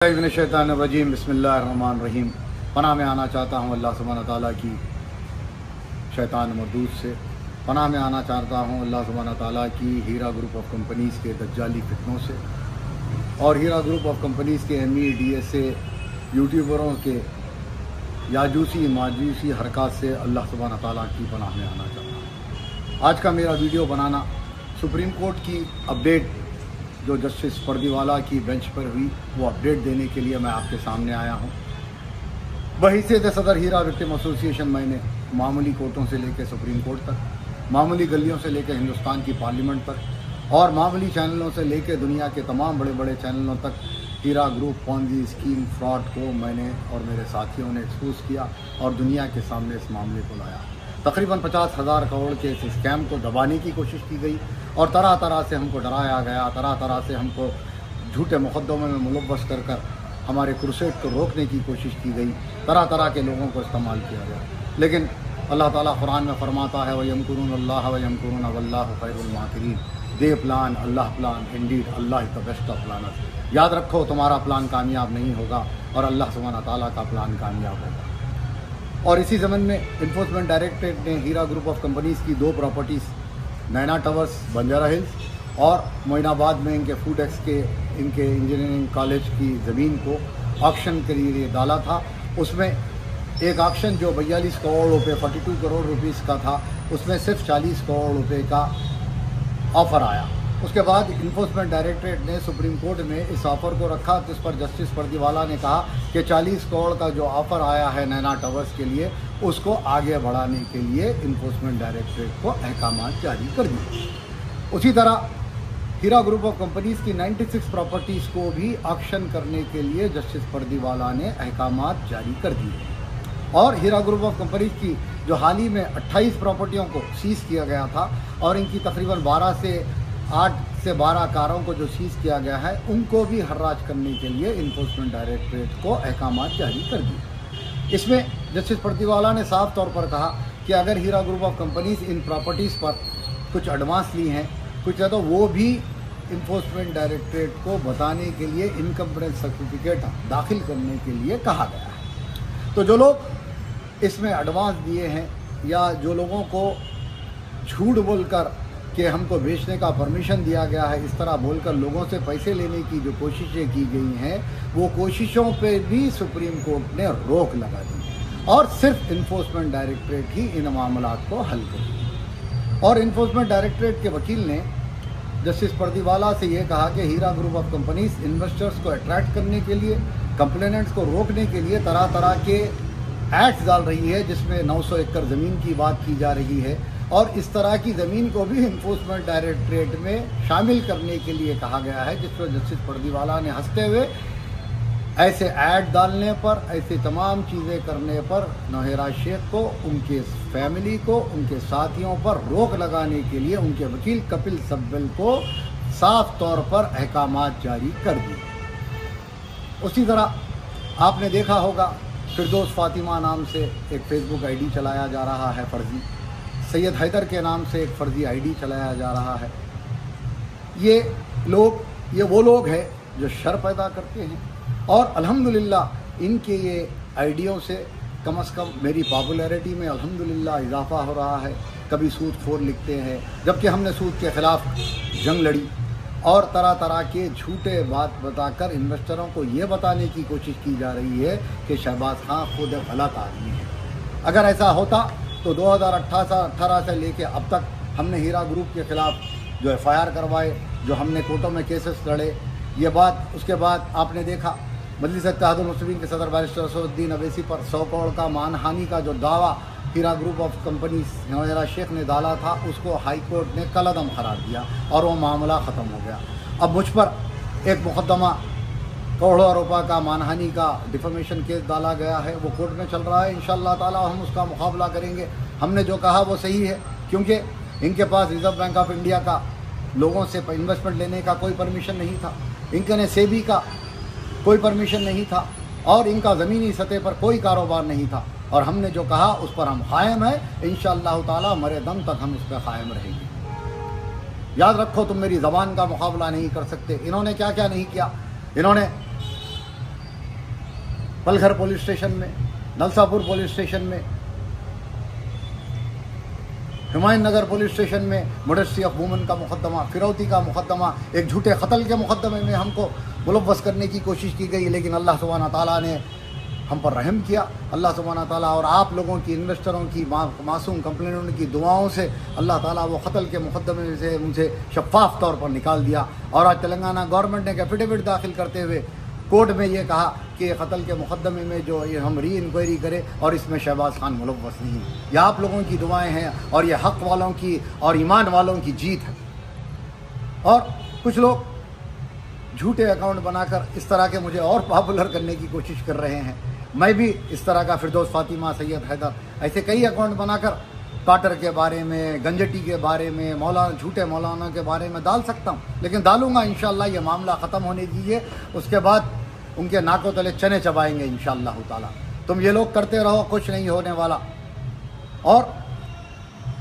शैतानिर्रजीम बिस्मिल्लाहिर्रहमानिर्रहीम। पनाह में आना चाहता हूँ अल्लाह सुब्हानहू तआला की शैतान मरदूद से। पनाह में आना चाहता हूँ अल्लाह सुब्हानहू तआला की हीरा ग्रुप ऑफ कंपनीज़ के दज्जाली फितनों से और हीरा ग्रुप ऑफ कंपनीज़ के ME/DSA यूट्यूबरों के याजूसी माजूसी हरकत से अल्लाह सुब्हानहू तआला की पनाह में आना चाहता हूँ। आज का मेरा वीडियो बनाना सुप्रीम कोर्ट की अपडेट जो जस्टिस पर्दीवाला की बेंच पर हुई वो अपडेट देने के लिए मैं आपके सामने आया हूँ। बहैसियत सदर हीरा विक्टिम एसोसिएशन मैंने मामूली कोर्टों से लेकर सुप्रीम कोर्ट तक, मामूली गलियों से लेकर हिंदुस्तान की पार्लियामेंट तक और मामूली चैनलों से लेकर दुनिया के तमाम बड़े बड़े चैनलों तक हीरा ग्रुप पॉन्जी स्कीम फ्रॉड को मैंने और मेरे साथियों ने एक्सपोज किया और दुनिया के सामने इस मामले को लाया। तकरीबन 50,000 करोड़ के इस स्कैम को दबाने की कोशिश की गई और तरह तरह से हमको डराया गया, तरह तरह से हमको झूठे मुकदमे में मुलव्वस कर कर हमारे क्रूसेड को रोकने की कोशिश की गई, तरह तरह के लोगों को इस्तेमाल किया गया। लेकिन अल्लाह ताला कुरान में फरमाता है वयमकुरुनल्लाह वयमकुरुन वल्लाहु खैरुल माकिरीन। They plan Allah plan, indeed Allah is the best of planners. याद रखो तुम्हारा प्लान कामयाब नहीं होगा और अल्लाह सुब्हानहू तआला का प्लान कामयाब होगा। और इसी ज़मन में इन्फोर्समेंट डायरेक्टरेट ने हीरा ग्रुप ऑफ कंपनीज़ की 2 प्रॉपर्टीज़ नैना टावर्स बंजारा हिल्स और मोइनाबाद में इनके फूडेक्स के इनके इंजीनियरिंग कॉलेज की ज़मीन को ऑक्शन के लिए डाला था। उसमें एक ऑक्शन जो 42 करोड़ रुपये 42 करोड़ रुपीस का था, उसमें सिर्फ 40 करोड़ रुपये का ऑफ़र आया। उसके बाद इन्फोर्समेंट डायरेक्टरेट ने सुप्रीम कोर्ट में इस ऑफ़र को रखा, जिस पर जस्टिस पर्दीवाला ने कहा कि 40 करोड़ का जो ऑफ़र आया है नैना टावर्स के लिए उसको आगे बढ़ाने के लिए इन्फोर्समेंट डायरेक्टरेट को अहकामात जारी कर दिए। उसी तरह हीरा ग्रुप ऑफ कंपनीज़ की 96 प्रॉपर्टीज़ को भी ऑक्शन करने के लिए जस्टिस पर्दीवाला ने अहकामात जारी कर दिए और हीरा ग्रुप ऑफ कंपनीज़ की जो हाल ही में 28 प्रॉपर्टियों को सीज़ किया गया था और इनकी तकरीबन 8 से 12 कारों को जो सीज़ किया गया है उनको भी हर्राज करने के लिए इन्फोर्समेंट डायरेक्टरेट को अहकामात जारी कर दिए। इसमें जस्टिस पर्दीवाला ने साफ तौर पर कहा कि अगर Heera group of companies in properties पर कुछ एडवांस ली हैं कुछ है तो वो भी इन्फोर्समेंट डायरेक्टरेट को बताने के लिए इनकम सर्टिफिकेट दाखिल करने के लिए कहा गया है। तो जो लोग इसमें एडवांस दिए हैं या जो लोगों को झूठ बोलकर कि हमको बेचने का परमिशन दिया गया है, इस तरह बोलकर लोगों से पैसे लेने की जो कोशिशें की गई हैं वो कोशिशों पे भी सुप्रीम कोर्ट ने रोक लगा दी और सिर्फ इन्फोर्समेंट डायरेक्टरेट ही इन मामलात को हल करेगी। और इन्फोर्समेंट डायरेक्टरेट के वकील ने जस्टिस पर्दीवाला से ये कहा कि हीरा ग्रुप ऑफ कंपनीज इन्वेस्टर्स को अट्रैक्ट करने के लिए, कंप्लेनेंट्स को रोकने के लिए तरह तरह के एक्ट्स डाल रही है जिसमें 900 एकड़ ज़मीन की बात की जा रही है और इस तरह की ज़मीन को भी इन्फोर्समेंट डायरेक्टरेट में शामिल करने के लिए कहा गया है, जिस पर जस्टिस पर्दीवाला ने हंसते हुए ऐसे ऐड डालने पर, ऐसे तमाम चीज़ें करने पर नौहेरा शेख को, उनके फैमिली को, उनके साथियों पर रोक लगाने के लिए उनके वकील कपिल सिब्बल को साफ तौर पर अहकामात जारी कर दिए। उसी तरह आपने देखा होगा फिरदौस फातिमा नाम से एक फेसबुक आईडी चलाया जा रहा है फर्जी, सैयद हैदर के नाम से एक फ़र्जी आईडी चलाया जा रहा है। ये वो लोग हैं जो शर पैदा करते हैं और अल्हम्दुलिल्लाह इनके ये आईडियों से कम मेरी पॉपुलैरिटी में अल्हम्दुलिल्लाह इजाफ़ा हो रहा है। कभी सूद खोर लिखते हैं जबकि हमने सूद के ख़िलाफ़ जंग लड़ी और तरह तरह के झूठे बात बताकर इन्वेस्टरों को ये बताने की कोशिश की जा रही है कि शहबाज खां खुद गलत आदमी है। अगर ऐसा होता तो 2018 से लेके अब तक हमने हीरा ग्रुप के ख़िलाफ़ जो FIR करवाए, जो हमने कोर्टों में केसेस लड़े, ये बात उसके बाद आपने देखा मजलिस इत्तेहादुल मुस्लिमीन के सदर बैरिस्टर असदुद्दीन अवैसी पर 100 करोड़ का मानहानि का जो दावा Heera group of company Nowhera Shaikh ने डाला था उसको हाई कोर्ट ने कलअदम करार दिया और वो मामला ख़त्म हो गया। अब मुझ पर एक मुकदमा करोड़ों रुपये का मानहानि का डिफेमेशन केस डाला गया है, वो कोर्ट में चल रहा है। इंशाअल्लाह ताला हम उसका मुकाबला करेंगे। हमने जो कहा वो सही है क्योंकि इनके पास रिज़र्व बैंक ऑफ इंडिया का लोगों से इन्वेस्टमेंट लेने का कोई परमिशन नहीं था, इनके सेबी का कोई परमिशन नहीं था और इनका ज़मीनी सतह पर कोई कारोबार नहीं था और हमने जो कहा उस पर हम कायम हैं। इंशाअल्लाह ताला मरे दम तक हम उस पर कायम रहेंगे। याद रखो तुम मेरी ज़बान का मुकाबला नहीं कर सकते। इन्होंने क्या क्या नहीं किया, इन्होंने पलघर पुलिस स्टेशन में, नलसापुर पुलिस स्टेशन में, हुमायूं नगर पुलिस स्टेशन में मोडेस्टी ऑफ वुमन का मुकदमा, फिरौती का मुकदमा, एक झूठे कत्ल के मुकदमे में हमको मुलव्वस करने की कोशिश की गई, लेकिन अल्लाह सुब्हाना ताला ने हम पर रहम किया। अल्लाह सुब्हाना ताला और आप लोगों की, इन्वेस्टरों की, मासूम कंप्लेनेंटों की दुआओं से अल्लाह ताला वो कत्ल के मुकदमे से मुझे शफाफ तौर पर निकाल दिया। और आज तेलंगाना गवर्नमेंट ने एक एफिडेविट दाखिल करते हुए कोर्ट में ये कहा कि कत्ल के मुकदमे में जो ये हम री इंक्वायरी करें और इसमें शहबाज खान मुलव्वस नहीं। ये आप लोगों की दुआएं हैं और ये हक़ वालों की और ईमान वालों की जीत है। और कुछ लोग झूठे अकाउंट बनाकर इस तरह के मुझे और पॉपुलर करने की कोशिश कर रहे हैं। मैं भी इस तरह का फिरदौस फातिमा, सैयद हैदर, ऐसे कई अकाउंट बनाकर काटर के बारे में, गंजटी के बारे में, मौलाना, झूठे मौलाना के बारे में डाल सकता हूँ, लेकिन डालूंगा इंशाअल्लाह। ये मामला ख़त्म होने दीजिए, उसके बाद उनके नाकों तले चने चबाएंगे इंशाअल्लाह ताला। तुम ये लोग करते रहो, कुछ नहीं होने वाला। और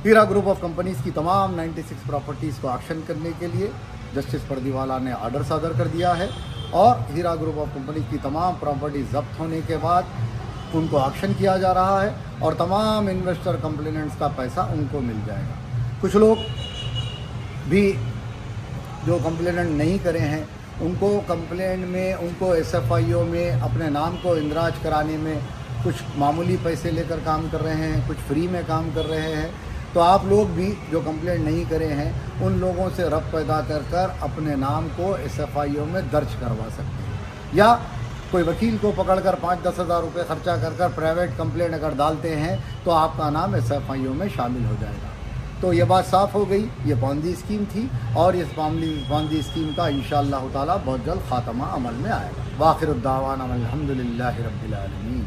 हीरा ग्रुप ऑफ कंपनीज़ की तमाम 96 प्रॉपर्टीज़ को ऑक्शन करने के लिए जस्टिस पर्दीवाला ने आर्डर सादर कर दिया है और हीरा ग्रुप ऑफ कंपनीज़ की तमाम प्रॉपर्टी जब्त होने के बाद उनको ऑक्शन किया जा रहा है और तमाम इन्वेस्टर कंप्लेनेंट्स का पैसा उनको मिल जाएगा। कुछ लोग भी जो कंप्लेनेंट नहीं करे हैं, उनको कंप्लेंट में, उनको SFIO में अपने नाम को इंदराज कराने में कुछ मामूली पैसे लेकर काम कर रहे हैं, कुछ फ्री में काम कर रहे हैं। तो आप लोग भी जो कंप्लेंट नहीं करे हैं, उन लोगों से रब्त पैदा कर अपने नाम को SFIO में दर्ज करवा सकते हैं, या कोई वकील को पकड़कर 5-10 हज़ार रुपये खर्चा कर प्राइवेट कंप्लेंट अगर डालते हैं तो आपका नाम SFIO में शामिल हो जाएगा। तो ये बात साफ़ हो गई, ये पॉन्जी स्कीम थी और इस पॉन्जी स्कीम का इंशाअल्लाह ताला बहुत जल्द ख़ात्मा अमल में आएगा। वाखिर दावाना अल्हम्दुलिल्लाहि रब्बिल आलमीन।